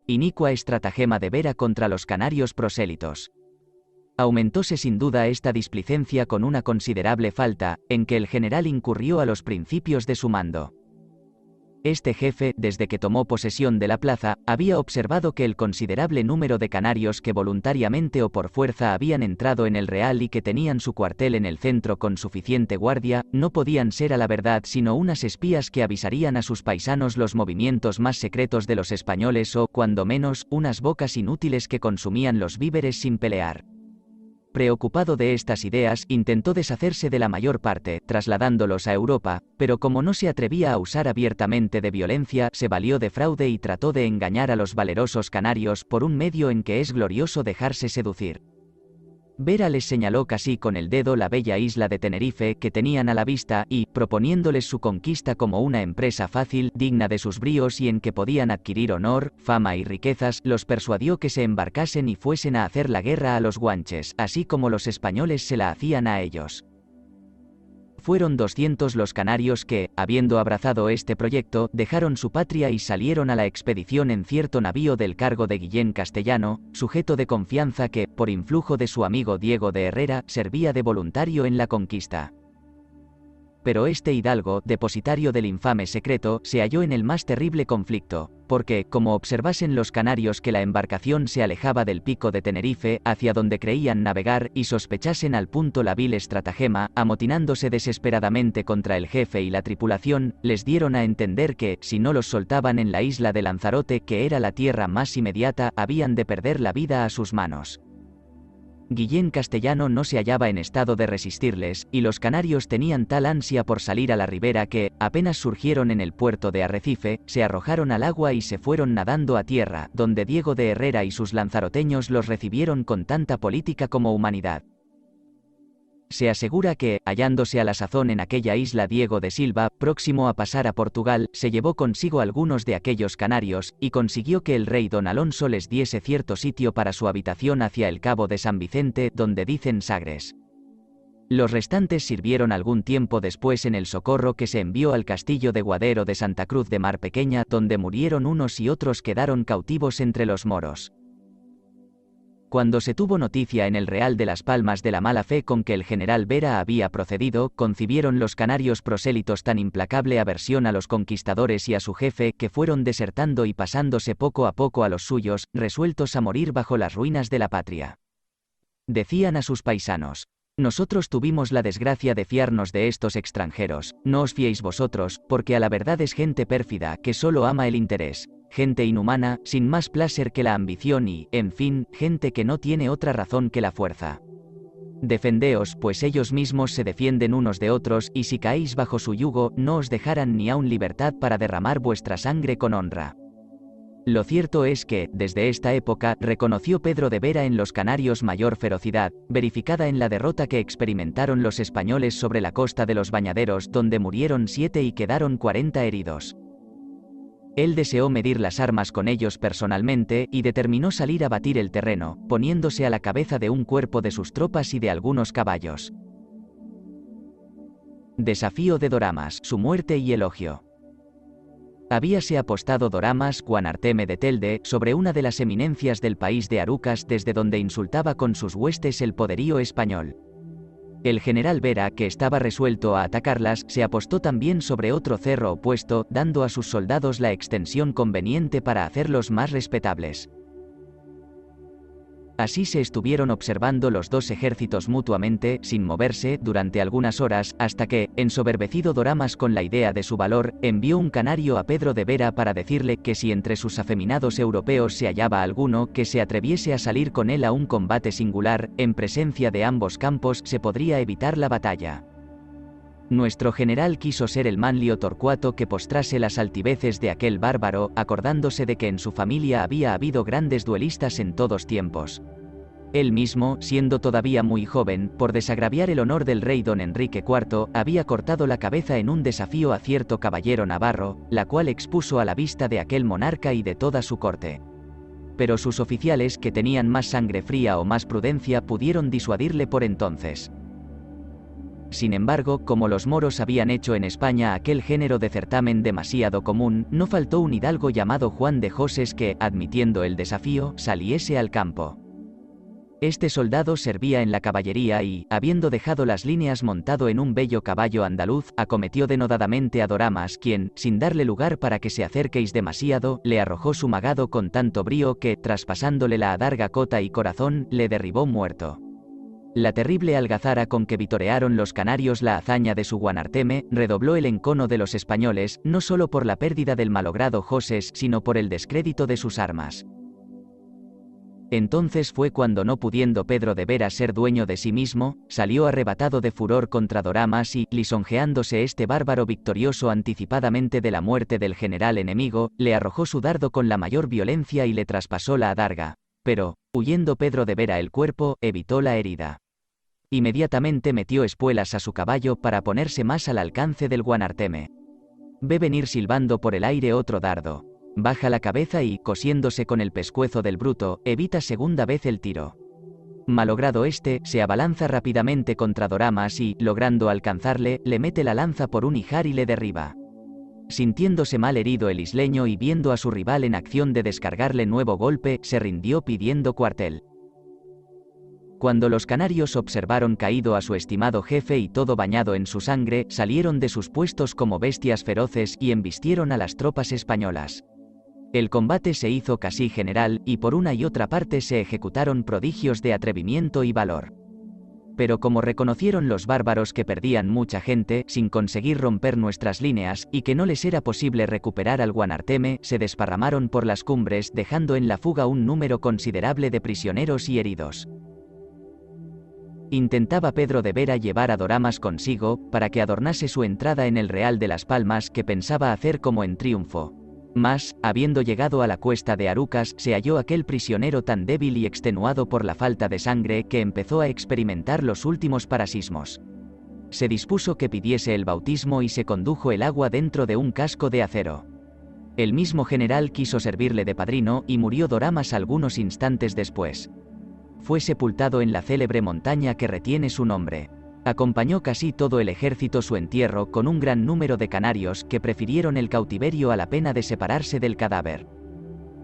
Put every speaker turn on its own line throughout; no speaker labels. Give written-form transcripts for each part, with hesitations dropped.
Inicua estratagema de Vera contra los canarios prosélitos. Aumentóse sin duda esta displicencia con una considerable falta, en que el general incurrió a los principios de su mando. Este jefe, desde que tomó posesión de la plaza, había observado que el considerable número de canarios que voluntariamente o por fuerza habían entrado en el Real y que tenían su cuartel en el centro con suficiente guardia, no podían ser a la verdad sino unas espías que avisarían a sus paisanos los movimientos más secretos de los españoles o, cuando menos, unas bocas inútiles que consumían los víveres sin pelear. Preocupado de estas ideas, intentó deshacerse de la mayor parte, trasladándolos a Europa, pero como no se atrevía a usar abiertamente de violencia, se valió de fraude y trató de engañar a los valerosos canarios por un medio en que es glorioso dejarse seducir. Vera les señaló casi con el dedo la bella isla de Tenerife que tenían a la vista y, proponiéndoles su conquista como una empresa fácil, digna de sus bríos y en que podían adquirir honor, fama y riquezas, los persuadió que se embarcasen y fuesen a hacer la guerra a los guanches, así como los españoles se la hacían a ellos. Fueron 200 los canarios que, habiendo abrazado este proyecto, dejaron su patria y salieron a la expedición en cierto navío del cargo de Guillén Castellano, sujeto de confianza que, por influjo de su amigo Diego de Herrera, servía de voluntario en la conquista. Pero este hidalgo, depositario del infame secreto, se halló en el más terrible conflicto, porque, como observasen los canarios que la embarcación se alejaba del pico de Tenerife, hacia donde creían navegar, y sospechasen al punto la vil estratagema, amotinándose desesperadamente contra el jefe y la tripulación, les dieron a entender que, si no los soltaban en la isla de Lanzarote, que era la tierra más inmediata, habían de perder la vida a sus manos. Guillén Castellano no se hallaba en estado de resistirles, y los canarios tenían tal ansia por salir a la ribera que, apenas surgieron en el puerto de Arrecife, se arrojaron al agua y se fueron nadando a tierra, donde Diego de Herrera y sus lanzaroteños los recibieron con tanta política como humanidad. Se asegura que, hallándose a la sazón en aquella isla Diego de Silva, próximo a pasar a Portugal, se llevó consigo algunos de aquellos canarios, y consiguió que el rey don Alonso les diese cierto sitio para su habitación hacia el cabo de San Vicente, donde dicen Sagres. Los restantes sirvieron algún tiempo después en el socorro que se envió al castillo de Guadero de Santa Cruz de Mar Pequeña, donde murieron unos y otros quedaron cautivos entre los moros. Cuando se tuvo noticia en el Real de Las Palmas de la mala fe con que el general Vera había procedido, concibieron los canarios prosélitos tan implacable aversión a los conquistadores y a su jefe que fueron desertando y pasándose poco a poco a los suyos, resueltos a morir bajo las ruinas de la patria. Decían a sus paisanos: nosotros tuvimos la desgracia de fiarnos de estos extranjeros, no os fiéis vosotros, porque a la verdad es gente pérfida que solo ama el interés. Gente inhumana, sin más placer que la ambición y, en fin, gente que no tiene otra razón que la fuerza. Defendeos, pues ellos mismos se defienden unos de otros, y si caéis bajo su yugo, no os dejarán ni aun libertad para derramar vuestra sangre con honra. Lo cierto es que, desde esta época, reconoció Pedro de Vera en los canarios mayor ferocidad, verificada en la derrota que experimentaron los españoles sobre la costa de los Bañaderos, donde murieron 7 y quedaron 40 heridos. Él deseó medir las armas con ellos personalmente y determinó salir a batir el terreno, poniéndose a la cabeza de un cuerpo de sus tropas y de algunos caballos. Desafío de Doramas, su muerte y elogio. Habíase apostado Doramas Juan Arteme de Telde sobre una de las eminencias del país de Arucas desde donde insultaba con sus huestes el poderío español. El general Vera, que estaba resuelto a atacarlas, se apostó también sobre otro cerro opuesto, dando a sus soldados la extensión conveniente para hacerlos más respetables. Así se estuvieron observando los dos ejércitos mutuamente, sin moverse, durante algunas horas, hasta que, ensoberbecido Doramas con la idea de su valor, envió un canario a Pedro de Vera para decirle que si entre sus afeminados europeos se hallaba alguno que se atreviese a salir con él a un combate singular, en presencia de ambos campos se podría evitar la batalla. Nuestro general quiso ser el manlio Torcuato que postrase las altiveces de aquel bárbaro, acordándose de que en su familia había habido grandes duelistas en todos tiempos. Él mismo, siendo todavía muy joven, por desagraviar el honor del rey don Enrique IV, había cortado la cabeza en un desafío a cierto caballero navarro, la cual expuso a la vista de aquel monarca y de toda su corte. Pero sus oficiales, que tenían más sangre fría o más prudencia, pudieron disuadirle por entonces. Sin embargo, como los moros habían hecho en España aquel género de certamen demasiado común, no faltó un hidalgo llamado Juan de Joses que, admitiendo el desafío, saliese al campo. Este soldado servía en la caballería y, habiendo dejado las líneas montado en un bello caballo andaluz, acometió denodadamente a Doramas, quien, sin darle lugar para que se acerquéis demasiado, le arrojó su magado con tanto brío que, traspasándole la adarga cota y corazón, le derribó muerto. La terrible algazara con que vitorearon los canarios la hazaña de su Guanarteme, redobló el encono de los españoles, no solo por la pérdida del malogrado Joses, sino por el descrédito de sus armas. Entonces fue cuando, no pudiendo Pedro de Vera ser dueño de sí mismo, salió arrebatado de furor contra Doramas y, lisonjeándose este bárbaro victorioso anticipadamente de la muerte del general enemigo, le arrojó su dardo con la mayor violencia y le traspasó la adarga. Pero, huyendo Pedro de Vera el cuerpo, evitó la herida. Inmediatamente metió espuelas a su caballo para ponerse más al alcance del Guanarteme. Ve venir silbando por el aire otro dardo. Baja la cabeza y, cosiéndose con el pescuezo del bruto, evita segunda vez el tiro. Malogrado este, se abalanza rápidamente contra Doramas y, logrando alcanzarle, le mete la lanza por un ijar y le derriba. Sintiéndose mal herido el isleño y viendo a su rival en acción de descargarle nuevo golpe, se rindió pidiendo cuartel. Cuando los canarios observaron caído a su estimado jefe y todo bañado en su sangre, salieron de sus puestos como bestias feroces y embistieron a las tropas españolas. El combate se hizo casi general, y por una y otra parte se ejecutaron prodigios de atrevimiento y valor. Pero como reconocieron los bárbaros que perdían mucha gente, sin conseguir romper nuestras líneas, y que no les era posible recuperar al Guanarteme, se desparramaron por las cumbres, dejando en la fuga un número considerable de prisioneros y heridos. Intentaba Pedro de Vera llevar a Doramas consigo, para que adornase su entrada en el Real de las Palmas, que pensaba hacer como en triunfo. Mas, habiendo llegado a la cuesta de Arucas, se halló aquel prisionero tan débil y extenuado por la falta de sangre que empezó a experimentar los últimos parasismos. Se dispuso que pidiese el bautismo y se condujo el agua dentro de un casco de acero. El mismo general quiso servirle de padrino y murió Doramas algunos instantes después. Fue sepultado en la célebre montaña que retiene su nombre. Acompañó casi todo el ejército su entierro con un gran número de canarios que prefirieron el cautiverio a la pena de separarse del cadáver.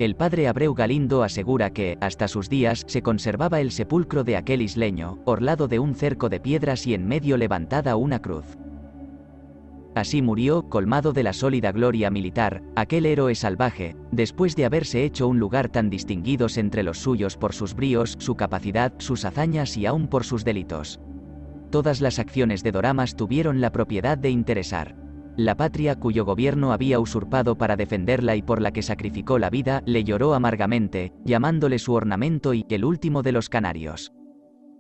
El padre Abreu Galindo asegura que, hasta sus días, se conservaba el sepulcro de aquel isleño, orlado de un cerco de piedras y en medio levantada una cruz. Así murió, colmado de la sólida gloria militar, aquel héroe salvaje, después de haberse hecho un lugar tan distinguidos entre los suyos por sus bríos, su capacidad, sus hazañas y aún por sus delitos. Todas las acciones de Doramas tuvieron la propiedad de interesar. La patria cuyo gobierno había usurpado para defenderla y por la que sacrificó la vida, le lloró amargamente, llamándole su ornamento y el último de los canarios.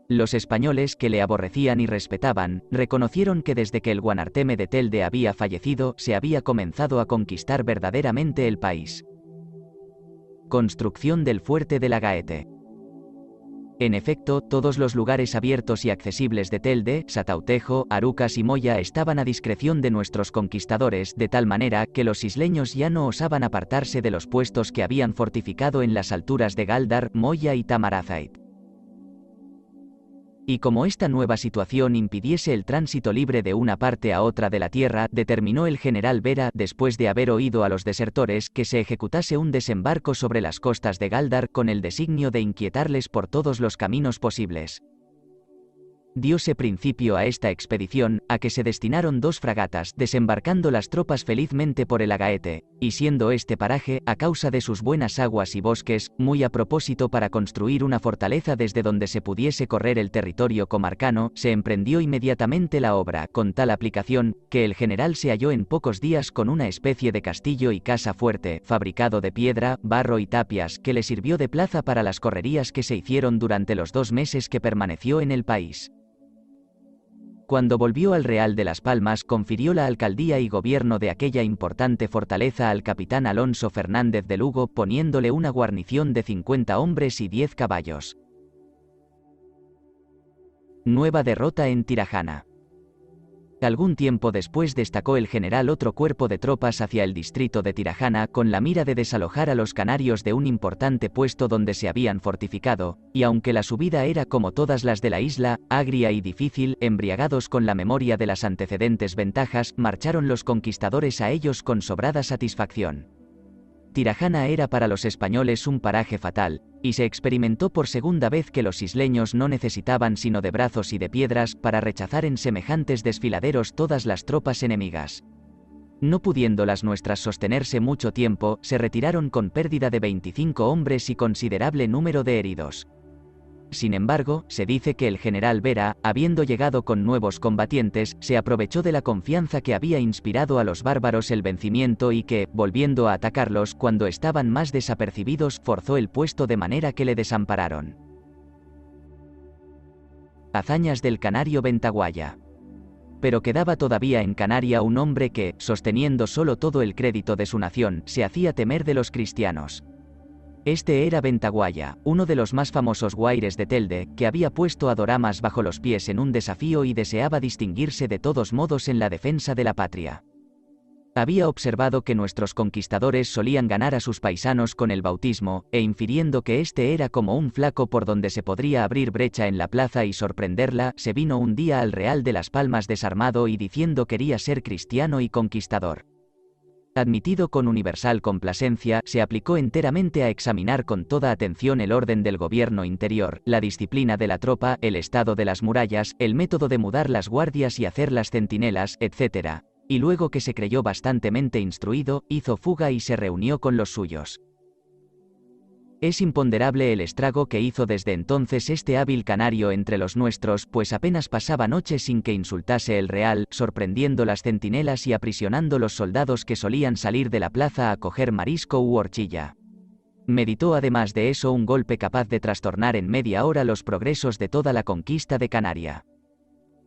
Los españoles, que le aborrecían y respetaban, reconocieron que desde que el Guanarteme de Telde había fallecido, se había comenzado a conquistar verdaderamente el país. Construcción del fuerte de la Gaete. En efecto, todos los lugares abiertos y accesibles de Telde, Satautejo, Arucas y Moya estaban a discreción de nuestros conquistadores, de tal manera que los isleños ya no osaban apartarse de los puestos que habían fortificado en las alturas de Gáldar, Moya y Tamaracait. Y como esta nueva situación impidiese el tránsito libre de una parte a otra de la tierra, determinó el general Vera, después de haber oído a los desertores, que se ejecutase un desembarco sobre las costas de Gáldar con el designio de inquietarles por todos los caminos posibles. Dióse principio a esta expedición, a que se destinaron 2 fragatas, desembarcando las tropas felizmente por el Agaete, y siendo este paraje, a causa de sus buenas aguas y bosques, muy a propósito para construir una fortaleza desde donde se pudiese correr el territorio comarcano, se emprendió inmediatamente la obra, con tal aplicación, que el general se halló en pocos días con una especie de castillo y casa fuerte, fabricado de piedra, barro y tapias, que le sirvió de plaza para las correrías que se hicieron durante los 2 meses que permaneció en el país. Cuando volvió al Real de las Palmas, confirió la alcaldía y gobierno de aquella importante fortaleza al capitán Alonso Fernández de Lugo, poniéndole una guarnición de 50 hombres y 10 caballos. Nueva derrota en Tirajana. Algún tiempo después destacó el general otro cuerpo de tropas hacia el distrito de Tirajana con la mira de desalojar a los canarios de un importante puesto donde se habían fortificado, y aunque la subida era como todas las de la isla, agria y difícil, embriagados con la memoria de las antecedentes ventajas, marcharon los conquistadores a ellos con sobrada satisfacción. Tirajana era para los españoles un paraje fatal, y se experimentó por segunda vez que los isleños no necesitaban sino de brazos y de piedras para rechazar en semejantes desfiladeros todas las tropas enemigas. No pudiendo las nuestras sostenerse mucho tiempo, se retiraron con pérdida de 25 hombres y considerable número de heridos. Sin embargo, se dice que el general Vera, habiendo llegado con nuevos combatientes, se aprovechó de la confianza que había inspirado a los bárbaros el vencimiento y que, volviendo a atacarlos cuando estaban más desapercibidos, forzó el puesto de manera que le desampararon. Hazañas del canario Ventaguaya. Pero quedaba todavía en Canaria un hombre que, sosteniendo solo todo el crédito de su nación, se hacía temer de los cristianos. Este era Ventaguaya, uno de los más famosos guaires de Telde, que había puesto a Doramas bajo los pies en un desafío y deseaba distinguirse de todos modos en la defensa de la patria. Había observado que nuestros conquistadores solían ganar a sus paisanos con el bautismo, e infiriendo que este era como un flaco por donde se podría abrir brecha en la plaza y sorprenderla, se vino un día al Real de las Palmas desarmado y diciendo quería ser cristiano y conquistador. Admitido con universal complacencia, se aplicó enteramente a examinar con toda atención el orden del gobierno interior, la disciplina de la tropa, el estado de las murallas, el método de mudar las guardias y hacer las centinelas, etc. Y luego que se creyó bastantemente instruido, hizo fuga y se reunió con los suyos. Es imponderable el estrago que hizo desde entonces este hábil canario entre los nuestros, pues apenas pasaba noche sin que insultase el real, sorprendiendo las centinelas y aprisionando los soldados que solían salir de la plaza a coger marisco u horchilla. Meditó además de eso un golpe capaz de trastornar en media hora los progresos de toda la conquista de Canaria.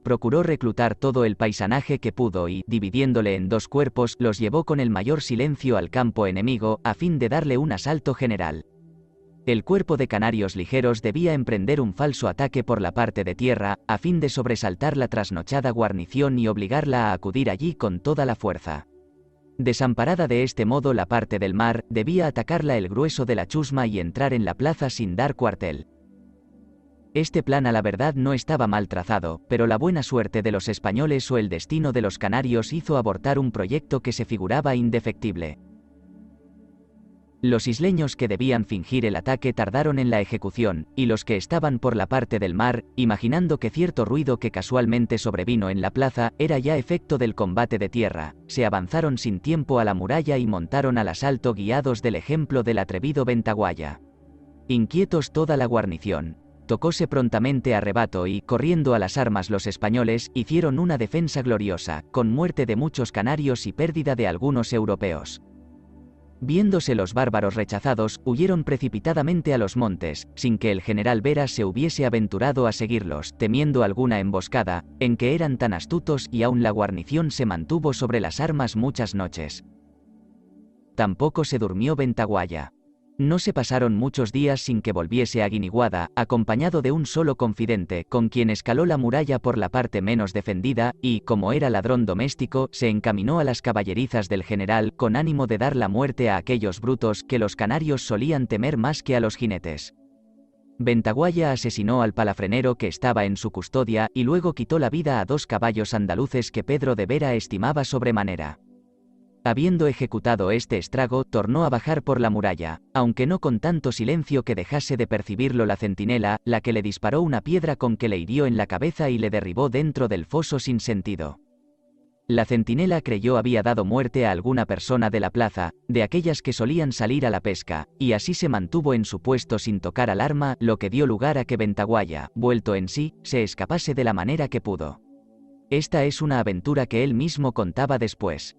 Procuró reclutar todo el paisanaje que pudo y, dividiéndole en dos cuerpos, los llevó con el mayor silencio al campo enemigo, a fin de darle un asalto general. El cuerpo de canarios ligeros debía emprender un falso ataque por la parte de tierra, a fin de sobresaltar la trasnochada guarnición y obligarla a acudir allí con toda la fuerza. Desamparada de este modo la parte del mar, debía atacarla el grueso de la chusma y entrar en la plaza sin dar cuartel. Este plan a la verdad no estaba mal trazado, pero la buena suerte de los españoles o el destino de los canarios hizo abortar un proyecto que se figuraba indefectible. Los isleños que debían fingir el ataque tardaron en la ejecución, y los que estaban por la parte del mar, imaginando que cierto ruido que casualmente sobrevino en la plaza, era ya efecto del combate de tierra, se avanzaron sin tiempo a la muralla y montaron al asalto guiados del ejemplo del atrevido Ventaguaya. Inquietos toda la guarnición, tocóse prontamente a rebato y, corriendo a las armas los españoles, hicieron una defensa gloriosa, con muerte de muchos canarios y pérdida de algunos europeos. Viéndose los bárbaros rechazados, huyeron precipitadamente a los montes, sin que el general Vera se hubiese aventurado a seguirlos, temiendo alguna emboscada, en que eran tan astutos y aún la guarnición se mantuvo sobre las armas muchas noches. Tampoco se durmió Ventaguaya. No se pasaron muchos días sin que volviese a Guiniguada, acompañado de un solo confidente, con quien escaló la muralla por la parte menos defendida, y, como era ladrón doméstico, se encaminó a las caballerizas del general, con ánimo de dar la muerte a aquellos brutos que los canarios solían temer más que a los jinetes. Ventaguaya asesinó al palafrenero que estaba en su custodia, y luego quitó la vida a 2 caballos andaluces que Pedro de Vera estimaba sobremanera. Habiendo ejecutado este estrago, tornó a bajar por la muralla, aunque no con tanto silencio que dejase de percibirlo la centinela, la que le disparó una piedra con que le hirió en la cabeza y le derribó dentro del foso sin sentido. La centinela creyó había dado muerte a alguna persona de la plaza, de aquellas que solían salir a la pesca, y así se mantuvo en su puesto sin tocar al arma, lo que dio lugar a que Ventaguaya, vuelto en sí, se escapase de la manera que pudo. Esta es una aventura que él mismo contaba después.